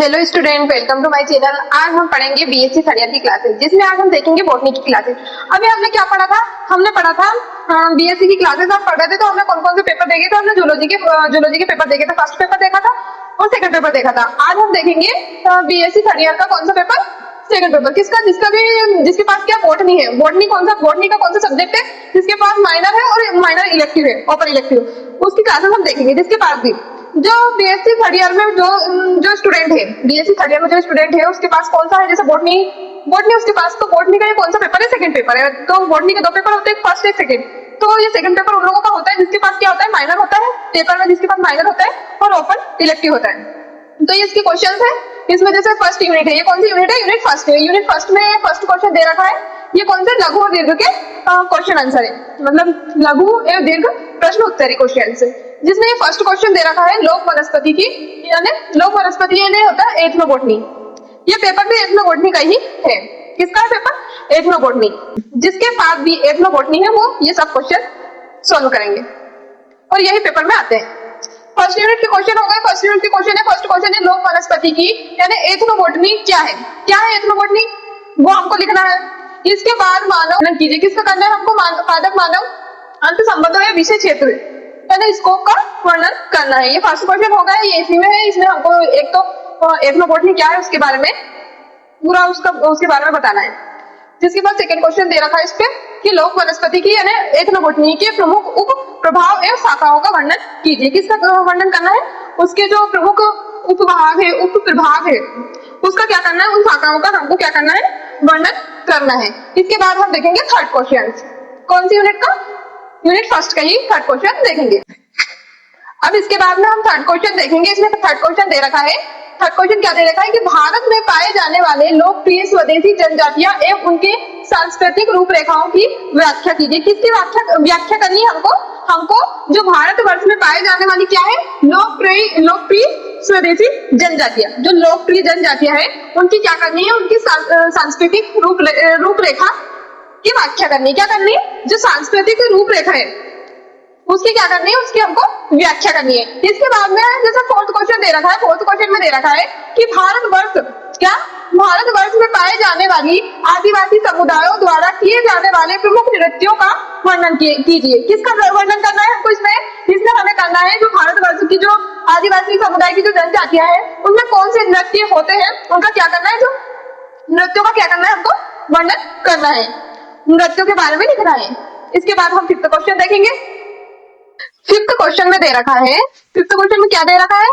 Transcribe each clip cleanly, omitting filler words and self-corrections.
Hello स्टूडेंट, वेलकम टू माय चैनल। आज हम पढ़ेंगे बीएससी थर्ड ईयर की क्लासेस, जिसमें आज हम देखेंगे बॉटनी की क्लासेस। अभी हमने क्या पढ़ा था? हमने पढ़ा था बीएससी की क्लासेस आप पढ़ रहे थे, तो हमने कौन कौन से पेपर देखे थे? हमने जूलॉजी के पेपर देखे थे। फर्स्ट पेपर देखा था और सेकंड पेपर देखा था। आज हम देखेंगे बीएससी थर्ड ईयर का कौन सा पेपर, सेकंड पेपर। जिसके पास क्या बॉटनी है, बॉटनी का कौन सा सब्जेक्ट है जिसके पास माइनर है और माइनर इलेक्टिव है, ओपन इलेक्टिव, उसकी क्लासेस हम देखेंगे। जिसके पास भी जो बीएससी थर्ड ईयर में जो स्टूडेंट है, बीएससी थर्ड ईयर में जो स्टूडेंट है उसके पास कौन सा है, जैसे बॉटनी उसके पास, तो बॉटनी का ये कौन सा पेपर है? सेकंड पेपर है। तो बॉटनी के दो पेपर होते हैं, फर्स्ट एक सेकंड। तो ये सेकंड पेपर उन लोगों का होता है जिसके पास क्या होता है, माइनर होता है पेपर में, जिसके पास माइनर होता है और ओपन इलेक्टिव होता है। तो ये इसके क्वेश्चंस है। इसमें जैसे फर्स्ट यूनिट है, ये कौन सी यूनिट है? यूनिट फर्स्ट है। यूनिट फर्स्ट में फर्स्ट क्वेश्चन दे रखा है, ये कौन से लघु और दीर्घ के क्वेश्चन आंसर है, मतलब लघु एवं दीर्घ प्रश्न उत्तरी क्वेश्चन है। जिसमें ये फर्स्ट क्वेश्चन दे रखा है लोक वनस्पति की, यानी लोक वनस्पति यानी होता है एथनोबॉटनी। ये पेपर भी एथनोबॉटनी का ही है। किसका पेपर? एथनोबॉटनी। जिसके पास भी एथनोबॉटनी है वो ये सब क्वेश्चन सॉल्व करेंगे और यही पेपर में आते हैं। फर्स्ट यूनिट के क्वेश्चन हो गए। फर्स्ट यूनिट के क्वेश्चन है, फर्स्ट क्वेश्चन है लोक वनस्पति की यानी एथनोबॉटनी क्या है? क्या है एथनोबॉटनी, वो हमको लिखना है। इसके बाद मानव कीजिए, किसका करना है हमको? पादप मानव अंत संबंधों या विषय क्षेत्र यानी स्कोप का वर्णन करना है। ये फर्स्ट क्वेश्चन होगा, ये इसी में है। इसमें हमको एक तो एथनोबॉटनी क्या है उसके बारे में पूरा उसके बारे में बताना है। जिसके बाद सेकंड क्वेश्चन दे रखा है इस पे कि लोक वनस्पति की यानी एथनोबॉटनी के प्रमुख उप प्रभाव एवं शाखाओं का वर्णन कीजिए। किसका वर्णन करना है? उसके जो प्रमुख उपभाग है, उप प्रभाग है, उसका क्या करना है, उन शाखाओं का हमको क्या करना है, वर्णन करना है। इसके बाद हम देखेंगे थर्ड क्वेश्चन। कौन सी यूनिट का? यूनिट फर्स्ट का ही थर्ड क्वेश्चन देखेंगे। अब इसके बाद में हम थर्ड क्वेश्चन देखेंगे। इसमें थर्ड क्वेश्चन दे रखा है। थर्ड क्वेश्चन क्या दे रखा है कि भारत में पाए जाने वाले लोकप्रिय स्वदेशी जनजातियां एवं उनके सांस्कृतिक रूपरेखाओं की व्याख्या कीजिए। किसकी व्याख्या करनी है हमको? जो भारतवर्ष में पाए जाने वाली क्या है, लोकप्रिय स्वदेशी जनजातियां, जो लोकप्रिय जनजातियां है उनकी क्या करनी है, उनकी सांस्कृतिक रूपरेखा की व्याख्या करनी है। क्या करनी है? जो सांस्कृतिक रूपरेखा है उसकी क्या करनी है, उसकी हमको व्याख्या करनी है। इसके बाद में जैसे फोर्थ क्वेश्चन दे रखा है, फोर्थ क्वेश्चन में दे रखा है कि भारतवर्ष में पाए जाने वाली आदिवासी समुदायों द्वारा किए जाने वाले प्रमुख नृत्यों का वर्णन कीजिए। किसका वर्णन करना है हमको? इसमें हमें करना है जो भारतवर्ष की जो आदिवासी समुदाय की जो जनजातियां है उनमें कौन से नृत्य होते हैं, उनका क्या करना है, जो नृत्यों का क्या करना है, हमको वर्णन करना है, नृत्यों के बारे में लिखना है। इसके बाद हम फिफ्थ क्वेश्चन देखेंगे। फिफ्थ क्वेश्चन में दे रखा है, फिफ्थ क्वेश्चन में क्या दे रखा है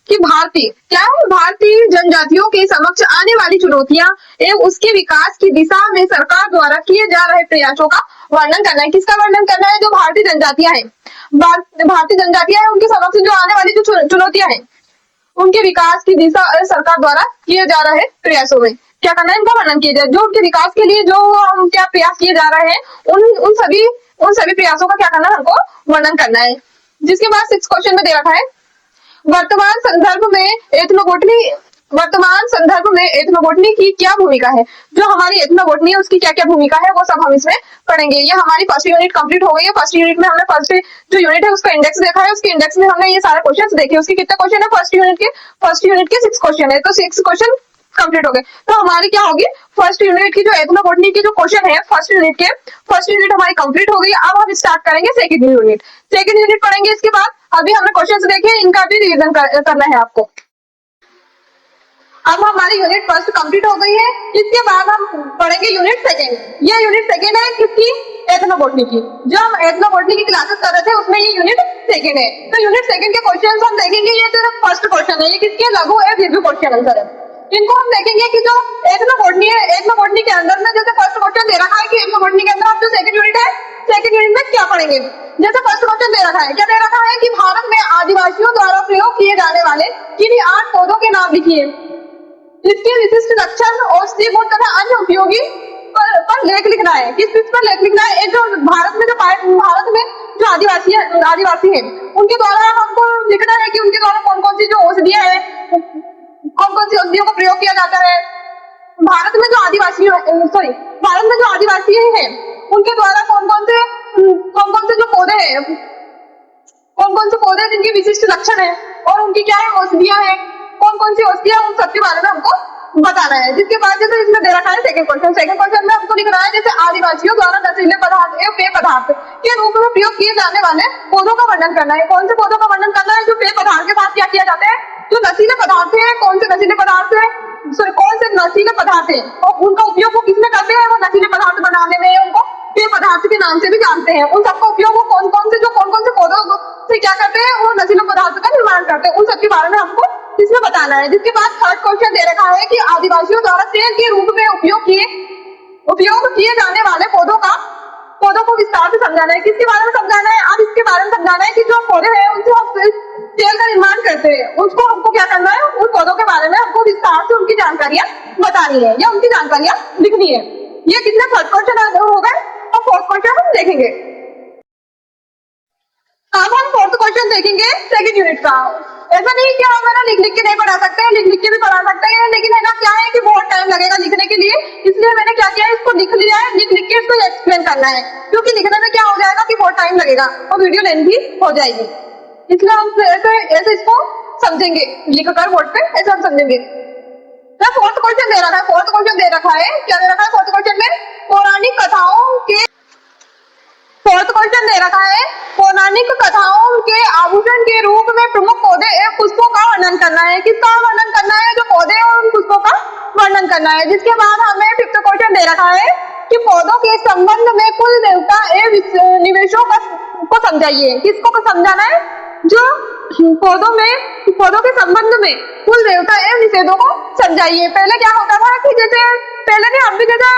कि भारतीय जनजातियों के समक्ष आने वाली चुनौतियां एवं उसके विकास की दिशा में सरकार द्वारा किए जा रहे प्रयासों का वर्णन करना है। किसका वर्णन करना है? जो भारतीय जनजातियां हैं, उनके समक्ष जो आने वाली जो चुनौतियां हैं उनके विकास की दिशा सरकार द्वारा किए जा रहे प्रयासों में क्या करना है, इनका वर्णन किया जाए। जो उनके विकास के लिए जो क्या प्रयास किए जा रहे हैं उन सभी प्रयासों का क्या करना है, हमको वर्णन करना है। जिसके बाद सिक्स क्वेश्चन में दे रखा है वर्तमान संदर्भ में एथनोबॉटनी की क्या भूमिका है। जो हमारी एथनोबॉटनी है उसकी क्या क्या भूमिका है वो सब हम इसमें पढ़ेंगे। ये हमारी फर्स्ट यूनिट कंप्लीट हो गई है। फर्स्ट यूनिट में हमने फर्स्ट जो यूनिट है उसका इंडेक्स देखा है, उसके इंडेक्स में हमने ये सारे क्वेश्चन देखे। उसके कितने क्वेश्चन है फर्स्ट यूनिट के 6 क्वेश्चन है, तो 6 क्वेश्चन कंप्लीट हो गए। तो हमारी क्या होगी, फर्स्ट यूनिट की जो एथनोबॉटनी की जो क्वेश्चन है फर्स्ट यूनिट हमारी कंप्लीट हो गई। अब हम स्टार्ट करेंगे सेकंड यूनिट पढ़ेंगे। इसके बाद अभी हमने क्वेश्चंस देखे, इनका भी रिवीजन करना है आपको। अब हमारी यूनिट फर्स्ट कंप्लीट हो गई है। इसके बाद हम पढ़ेंगे यूनिट सेकंड। ये यूनिट सेकंड है किसकी? एथनोबॉटनी की। जो हम एथनोबॉटनी की क्लासेस कर रहे थे उसमें ये यूनिट सेकंड है। तो यूनिट सेकंड के क्वेश्चंस हम देखेंगे। ये सिर्फ फर्स्ट क्वेश्चन है, ये किसके? लघु एवं दीर्घ क्वेश्चन आंसर है। इनको हम देखेंगे कि जो एथनोबॉटनी है, एथनोबॉटनी के अंदर में जैसे फर्स्ट क्वेश्चन दे रखा है कि एथनोबॉटनी के अंदर आप जो सेकंड यूनिट है, सेकंड यूनिट में क्या पढ़ेंगे। जैसे फर्स्ट क्वेश्चन दे रखा है, क्या दे रखा है कि भारत में आदिवासियों द्वारा प्रयोग किए जाने वाले किन्हीं 8 पौधों के नाम लिखिए। इसके विशिष्ट लक्षण, औषधि गुण तथा अन्य उपयोगी पर लेख लिखना है। किस पर लेख लिखना है? एक जो भारत में जो आदिवासी है उनके द्वारा हमको लिखना है कि उनके द्वारा कौन कौन सी जो औषधियां है, कौन कौन सी औषधियों का प्रयोग किया जाता है। भारत में जो आदिवासी हैं उनके द्वारा कौन कौन से जो पौधे हैं, जिनके विशिष्ट लक्षण है और उनकी क्या है औषधियां हैं, कौन कौन सी औषधियां उन सबके बारे में हमको बताना है। जिसके बाद जैसे इसमें दे रखा है सेकंड क्वेश्चन में हमको लिखना है जैसे आदिवासियों द्वारा नशीले पदार्थ एवं पेय पदार्थ के रूप में प्रयोग किए जाने वाले पौधों का वर्णन करना है। कौन से पौधों का वर्णन करना है जो पेय पदार्थ के साथ क्या किया जाता है, जो नशीले पदार्थ है, कौन से नशीले पदार्थ है, कौन से नशीले पदार्थ है और उनका उपयोग वो किसमें करते हैं, वो नशीले पदार्थ बनाने में, उनको पेय पदार्थ के नाम से भी जानते हैं। उन सबका उपयोग वो कौन कौन से पौधों से क्या करते हैं, वो नशीले पदार्थ का निर्माण करते हैं, उन सबके बारे में हमको इसमें बताना है। जिसके बाद थर्ड क्वेश्चन दे रखा है कि आदिवासियों द्वारा तेल के रूप में उपयोग किए जाने वाले पौधों को विस्तार से समझाना है। किसके बारे में समझाना है, अब इसके बारे में समझाना है कि जो पौधे हैं उनसे हम तेल का निर्माण करते हैं, उसको हमको क्या करना है, उन पौधों के बारे में हमको विस्तार से उनकी जानकारियां बतानी है या उनकी जानकारियां लिखनी है। ये कितने थर्ड क्वेश्चन हो गए और फोर्थ क्वेश्चन हम देखेंगे। अब हम फोर्थ क्वेश्चन देखेंगे सेकंड यूनिट का। ऐसा नहीं कि हम है लिख के नहीं पढ़ा सकते हैं, लिख के भी पढ़ा सकते हैं, लेकिन है ना क्या है कि बहुत टाइम लगेगा लिखने के लिए, इसलिए मैंने क्या किया है इसको लिख लिया है, लिख के इसको एक्सप्लेन करना है, क्योंकि लिखने में क्या हो जाएगा कि बहुत टाइम लगेगा और वीडियो लेंथ भी हो जाएगी, इसलिए हम ऐसे इसको समझेंगे, लिखकर बोर्ड पे ऐसे हम समझेंगे। फोर्थ क्वेश्चन दे रखा है, क्या दे रखा है फोर्थ क्वेश्चन में, पौराणिक कथाओं के आभूषण के रूप में प्रमुख पौधे एवं पुष्पों का वर्णन करना है। किसका वर्णन करना है, जो पौधे और पुष्पों का वर्णन करना है। जिसके बाद हमें फिफ्थ क्वेश्चन दे रखा है कि पौधों के संबंध में कुल देवता एवं निवेशों को समझाइए। किसको समझाना है, जो पौधों के संबंध में कुल देवता एवं निषेधों को समझाइए। पहले क्या होता था कि जैसे पहले भी हम भी जैसे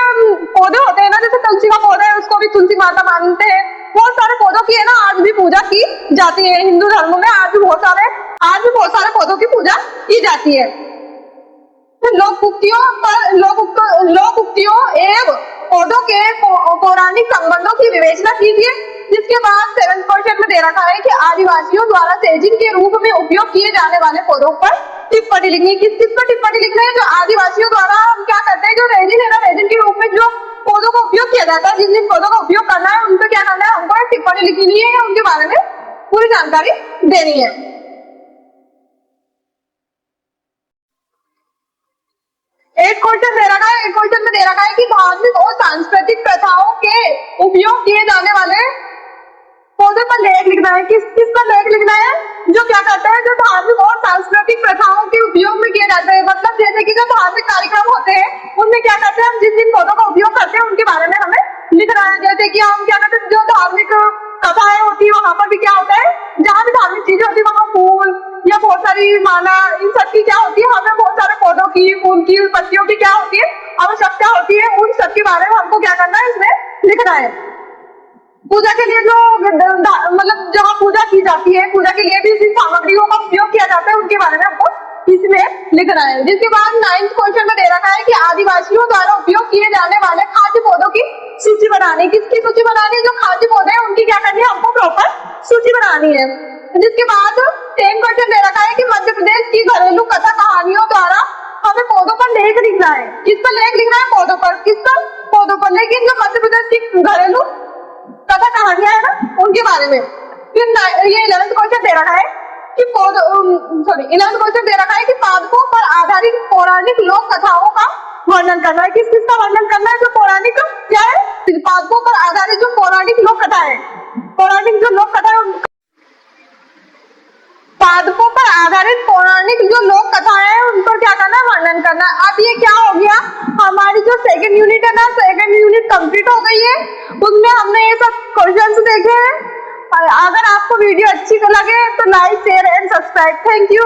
पौधे होते हैं ना, जैसे तुलसी का पौधा है उसको भी तुलसी माता मानते हैं, बहुत सारे पौधों की है ना आज भी पूजा की जाती है। हिंदू धर्म में आज भी बहुत सारे पौधों की पूजा की जाती है। लोक उक्तियों एवं पौधों के पौराणिक संबंधों की विवेचना कीजिए। जिसके बाद सेवेंथ क्वेश्चन में दे रखा है कि आदिवासियों द्वारा सेजिन के रूप में उपयोग किए जाने वाले पौधों पर टिप्पणी लिखनी। किस पर टिप्पणी लिखना है, जो आदिवासियों द्वारा हम क्या करते हैं, जो रेजिन है ना, रेजिन के रूप में जो पौधों का उपयोग किया जाता है, जिन पौधों का उपयोग करना है उन पर क्या करना है, हमको टिप्पणी लिखनी है या उनके बारे में पूरी जानकारी देनी है। एक क्वेश्चन दे रखा है कि धार्मिक और सांस्कृतिक प्रथाओं के उपयोग किए जाने वाले पौधे पर लेख लिखना है। किस पर लेख लिखना है, जो क्या करते हैं, जो धार्मिक और सांस्कृतिक प्रथाओं के उपयोग में किए जाते हैं। मतलब जैसे कि जो धार्मिक कार्यक्रम होते हैं उनमें क्या करते हैं, हम जिन पौधों का उपयोग करते हैं उनके बारे में हमें लिखना है। जैसे कि हम क्या करते हैं, जो धार्मिक कथाएं होती है वहां पर भी क्या होता है, जहाँ भी धार्मिक चीजें होती है वहां फूल या बहुत सारी माला, इन सब की क्या होती है, हमें बहुत सारे पौधों की, फूल की, पत्तियों की क्या होती है, आवश्यकता होती है। उन सब के बारे में हमको क्या करना है, इसमें लिखना है। पूजा के लिए जो मतलब जहाँ पूजा की जाती है, पूजा के लिए भी जिन सामग्रियों का उपयोग किया जाता है उनके बारे में हमको इसमें लिखना है। जिसके बाद 9th क्वेश्चन में दे रखा है कि आदिवासियों द्वारा उपयोग किए जाने वाले खाद्य पौधों की सूची बनानी। किसकी सूची बनानी है, जो खाद्य पौधे हैं उनकी क्या करनी है, हमको प्रॉपर सूची बनानी है। जिसके बाद 10th क्वेश्चन दे रखा है कि मध्य प्रदेश की घरेलू कथा कहानियों द्वारा हमें पौधों पर लेख लिखना है। किस पर लेख लिखना है, पौधों पर। किस पर, पौधों पर। लेकिन जो मध्य प्रदेश की घरेलू कथा कहानियां है ना उनके बारे में। फिर ये 11th क्वेश्चन दे रखा है कि 11th क्वेश्चन दे रखा है कि पादपों पर आधारित पौराणिक लोक कथाओं का वर्णन करना है। किस का वर्णन करना है, जो पौराणिक क्या है, पादपों पर आधारित जो पौराणिक लोक कथा है, पौराणिक जो लोक कथा है, पादपों पर आधारित पौराणिक जो लोक कथाएं हैं उन पर क्या करना है, वर्णन करना है। अब ये क्या हो गया, हमारी जो सेकंड यूनिट है ना, सेकंड यूनिट कंप्लीट हो गई है। उसमें हमने ये सब क्वेश्चंस देखे हैं। अगर आपको वीडियो अच्छी लगे तो like, share and subscribe. Thank you.